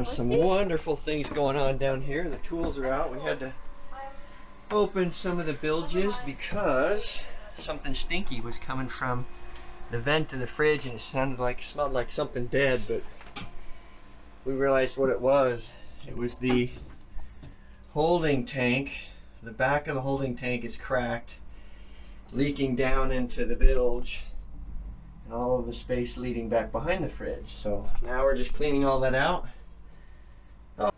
Got some wonderful things going on down here. The tools are out. We had to open some of the bilges because something stinky was coming from the vent in the fridge, and it smelled like something dead, but we realized what it was. It was the holding tank. The back of the holding tank is cracked, leaking down into the bilge and all of the space leading back behind the fridge. So now we're just cleaning all that out. Oh.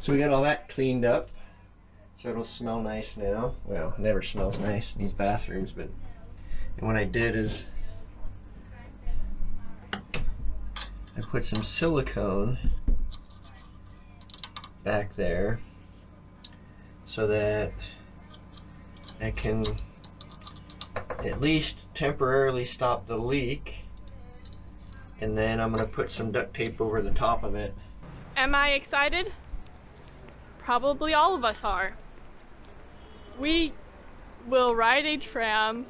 So we got all that cleaned up, so it'll smell nice now. Well, it never smells nice in these bathrooms, but and what I did is I put some silicone back there so that I can at least temporarily stop the leak, and then I'm going to put some duct tape over the top of it. Am I excited? Probably all of us are. We will ride a tram.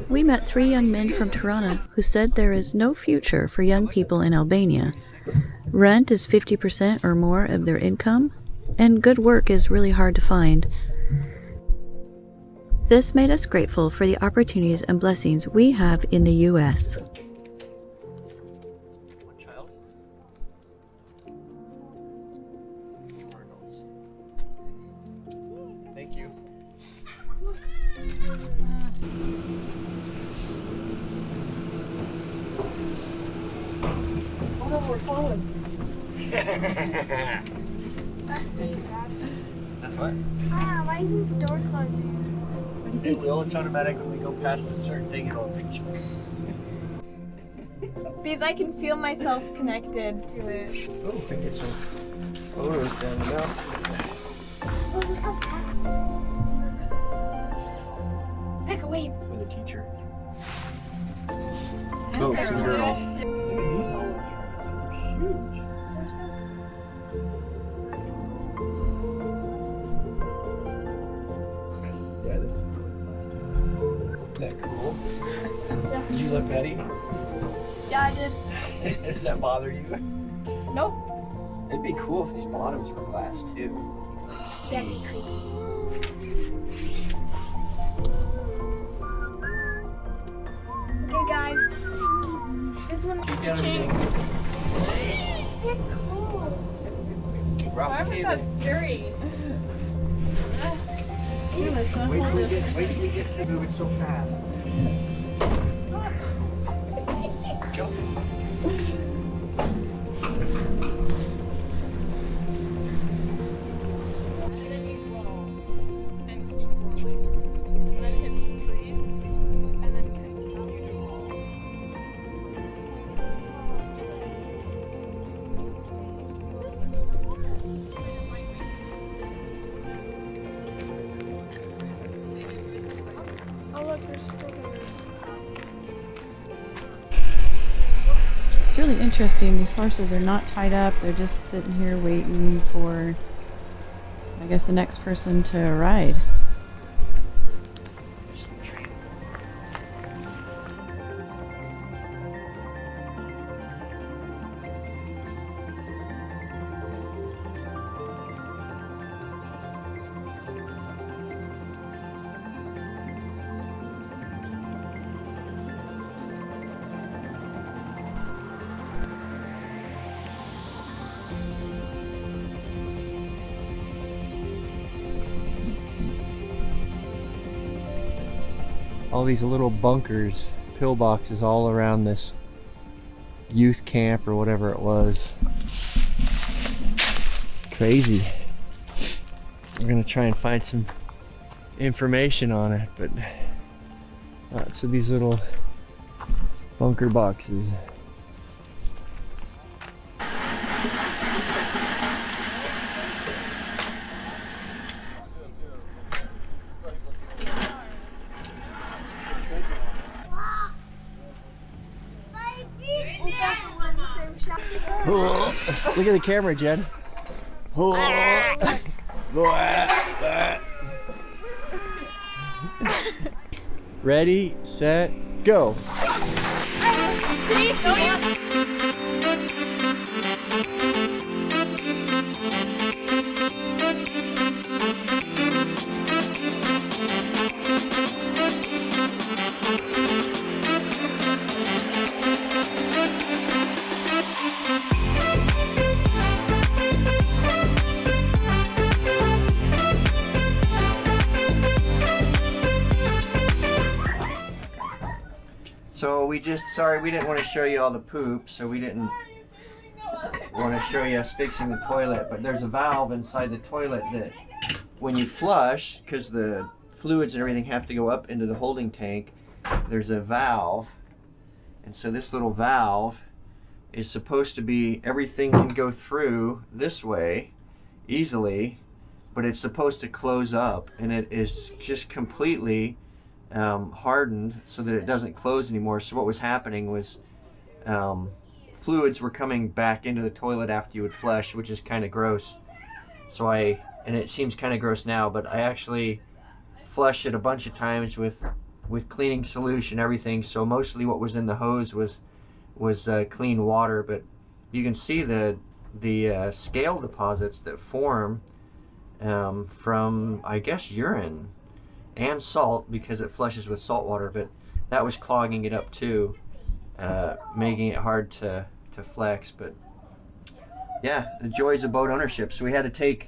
We met 3 young men from Tirana who said there is no future for young people in Albania. Rent is 50% or more of their income, and good work is really hard to find. This made us grateful for the opportunities and blessings we have in the U.S. Thank you. Oh no, we're falling. That's what? Ah, why isn't the door closing? What do you think? Well, it's automatic when we go past a certain thing, it'll... Because I can feel myself connected to it. Oh, we can get some photos down the mountain. Oh, look how fast. Pick a wave. With a teacher. Oh, Oh, there's some some girls. girls Look too. at these holes. Those are huge. There's some. Yeah, this is really fast. Isn't that cool? Did you look Betty? Yeah, I did. Does that bother you? Nope. It'd be cool if these bottoms were glass too. That'd be creepy. Okay, guys. This one Keep down cheek. everything. It's cold. Rough Why was table. that scary? Wait till we get to move it so fast. Go. Oh, look, there's stickers. It's really interesting. These horses are not tied up. They're just sitting here waiting for, I guess, the next person to ride. All these little bunkers, pillboxes all around this youth camp or whatever it was. Crazy. We're gonna try and find some information on it, but lots of these little bunker boxes. Look at the camera, Jen. Ready, set, go. See? Show you. So sorry, we didn't want to show you all the poop, so we didn't want to show you us fixing the toilet, but there's a valve inside the toilet that when you flush, because the fluids and everything have to go up into the holding tank, there's a valve, and so this little valve is supposed to be, everything can go through this way easily, but it's supposed to close up, and it is just completely hardened so that it doesn't close anymore. So what was happening was fluids were coming back into the toilet after you would flush, which is kind of gross. So and it seems kind of gross now, but I actually flushed it a bunch of times with cleaning solution, everything. So mostly what was in the hose was clean water, but you can see the scale deposits that form from, I guess, urine and salt, because it flushes with salt water, but that was clogging it up too, making it hard to flex. But yeah, the joys of boat ownership. So we had to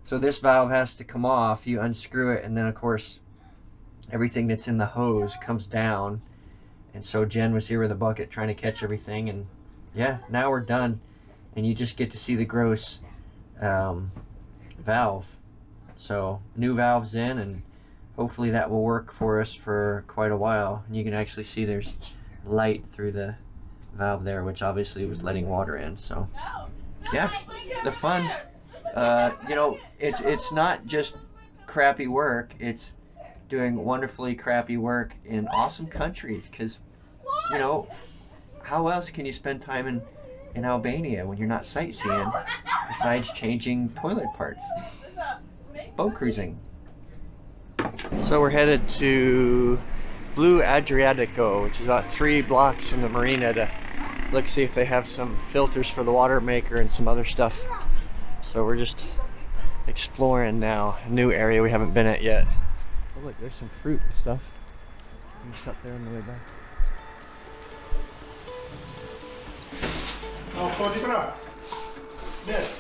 so this valve has to come off, you unscrew it, and then of course everything that's in the hose comes down, and so Jen was here with a bucket trying to catch everything, and yeah, now we're done, and you just get to see the gross valve. So new valves in, and hopefully that will work for us for quite a while. And you can actually see there's light through the valve there, which obviously was letting water in. So yeah, the fun, you know, it's not just crappy work, it's doing wonderfully crappy work in awesome countries, because you know, how else can you spend time in Albania when you're not sightseeing besides changing toilet parts? Boat cruising. So we're headed to Blue Adriatico, which is about 3 blocks from the marina, to see if they have some filters for the water maker and some other stuff. So we're just exploring now, a new area we haven't been at yet. Oh look, there's some fruit and stuff. You can stop there on the way back. Oh, pode ir pra. Desce.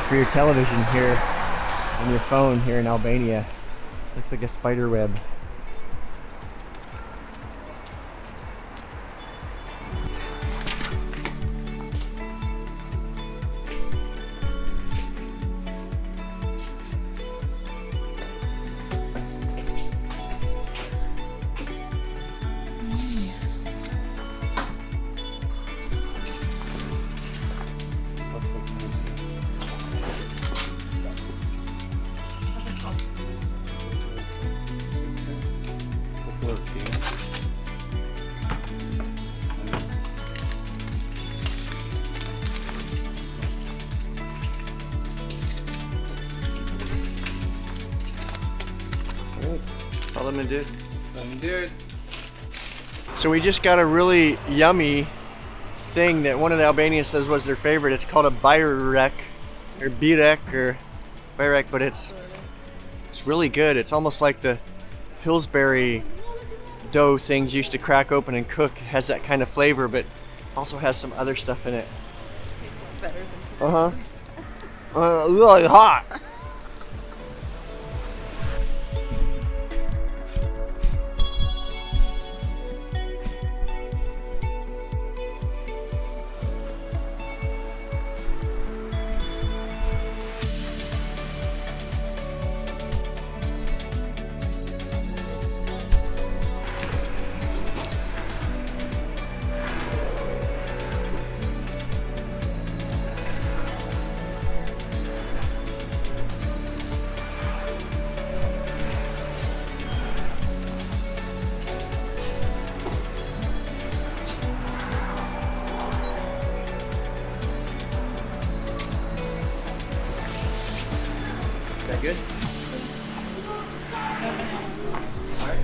For your television here and your phone here in Albania, looks like a spider web. Dude. So we just got a really yummy thing that one of the Albanians says was their favorite. It's called a birek, or birek, or birek, but it's really good. It's almost like the Pillsbury dough things you used to crack open and cook. It has that kind of flavor, but also has some other stuff in it. Really hot. good? Alright.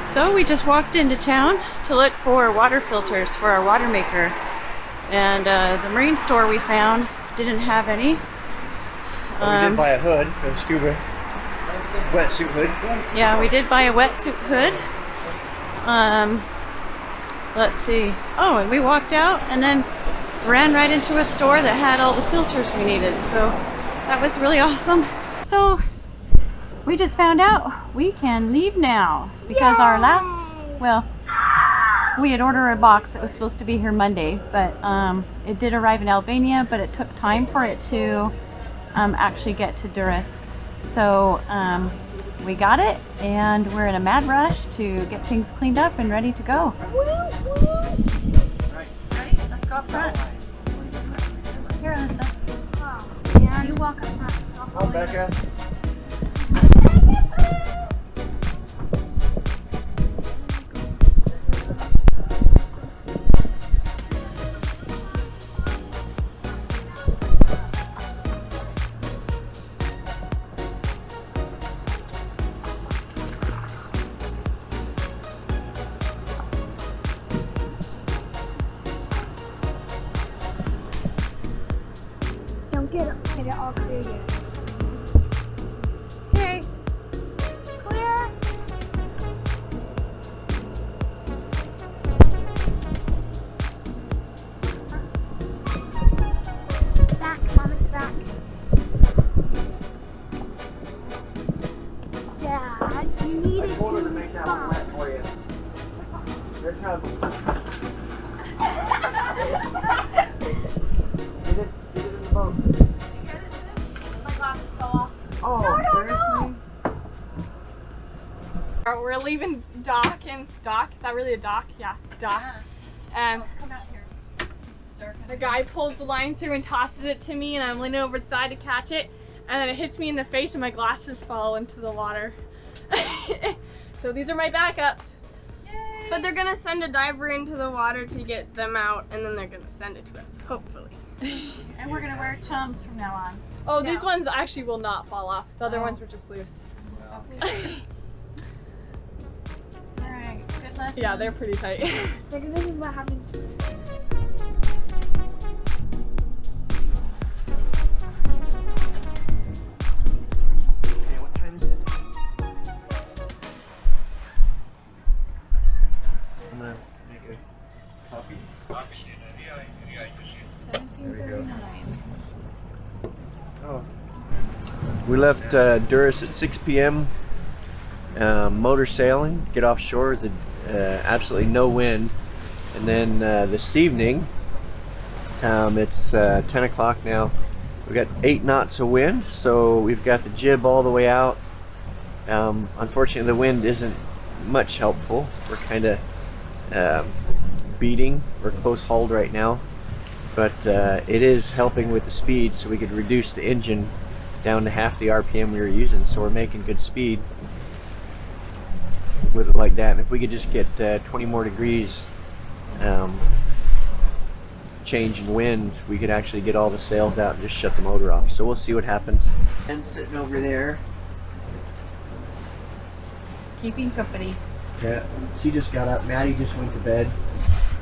So we just walked into town to look for water filters for our water maker, and the marine store we found didn't have any. Well, we did buy a hood for the scuba wetsuit hood. Yeah, we did buy a wetsuit hood. Let's see. Oh, and we walked out and then ran right into a store that had all the filters we needed. So that was really awesome. So we just found out we can leave now because our last, well, we had ordered a box that was supposed to be here Monday, but it did arrive in Albania, but it took time for it to actually get to Durrës. So we got it, and we're in a mad rush to get things cleaned up and ready to go. Ready? Let's go up front. Here, Alyssa. Yeah, you walk up front. Oh, Becca. Don't get it all clear yet. Okay. Clear. Back, Mom, it's back. Dad, you need it to make that one wet for you. Here it comes. Get it in the boat. My glasses fell off. Oh, seriously? We're leaving dock, is that really a dock? Yeah, dock. And Come out here. It's dark. the guy pulls the line through and tosses it to me, and I'm leaning over the side to catch it, and then it hits me in the face and my glasses fall into the water. So these are my backups. Yay! But they're gonna send a diver into the water to get them out, and then they're gonna send it to us, hopefully. And we're gonna wear chums from now on. Oh, these ones actually will not fall off. The other ones were just loose. Alright, good lesson. Yeah, they're pretty tight. Like, this is what happened to me. Okay, what time is it? I'm gonna make a copy. There we go. Oh. We left Durrës at 6 p.m. Motor sailing, get offshore with absolutely no wind. And then this evening, it's 10 o'clock now. We've got 8 knots of wind, so we've got the jib all the way out. Unfortunately, the wind isn't much helpful. We're kind of beating. We're close hauled right now, but it is helping with the speed, so we could reduce the engine down to half the RPM we were using, so we're making good speed. with it like that. And if we could just get 20 more degrees change in wind, we could actually get all the sails out and just shut the motor off. So we'll see what happens. And sitting over there. Keeping company. Yeah, she just got up. Maddie just went to bed.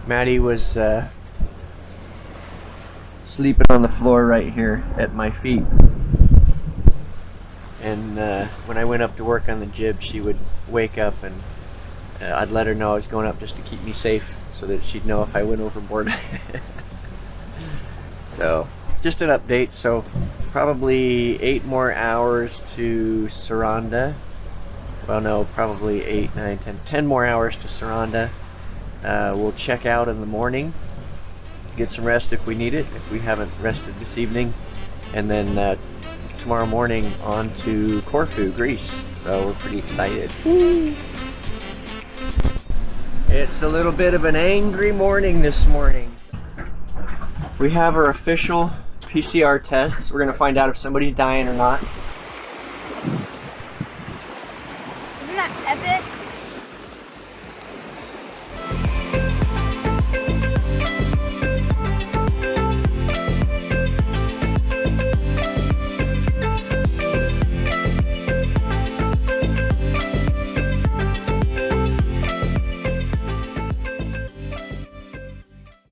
Maddie was sleeping on the floor right here at my feet. And when I went up to work on the jib, she would wake up and I'd let her know I was going up just to keep me safe so that she'd know if I went overboard. So, just an update. So, probably 8 more hours to Saranda. Well, no, probably 8, 9, 10 more hours to Saranda. We'll check out in the morning, get some rest if we need it, if we haven't rested this evening, and then tomorrow morning on to Corfu, Greece. So we're pretty excited. It's a little bit of an angry morning this morning. We have our official PCR tests. We're gonna find out if somebody's dying or not. Isn't that epic?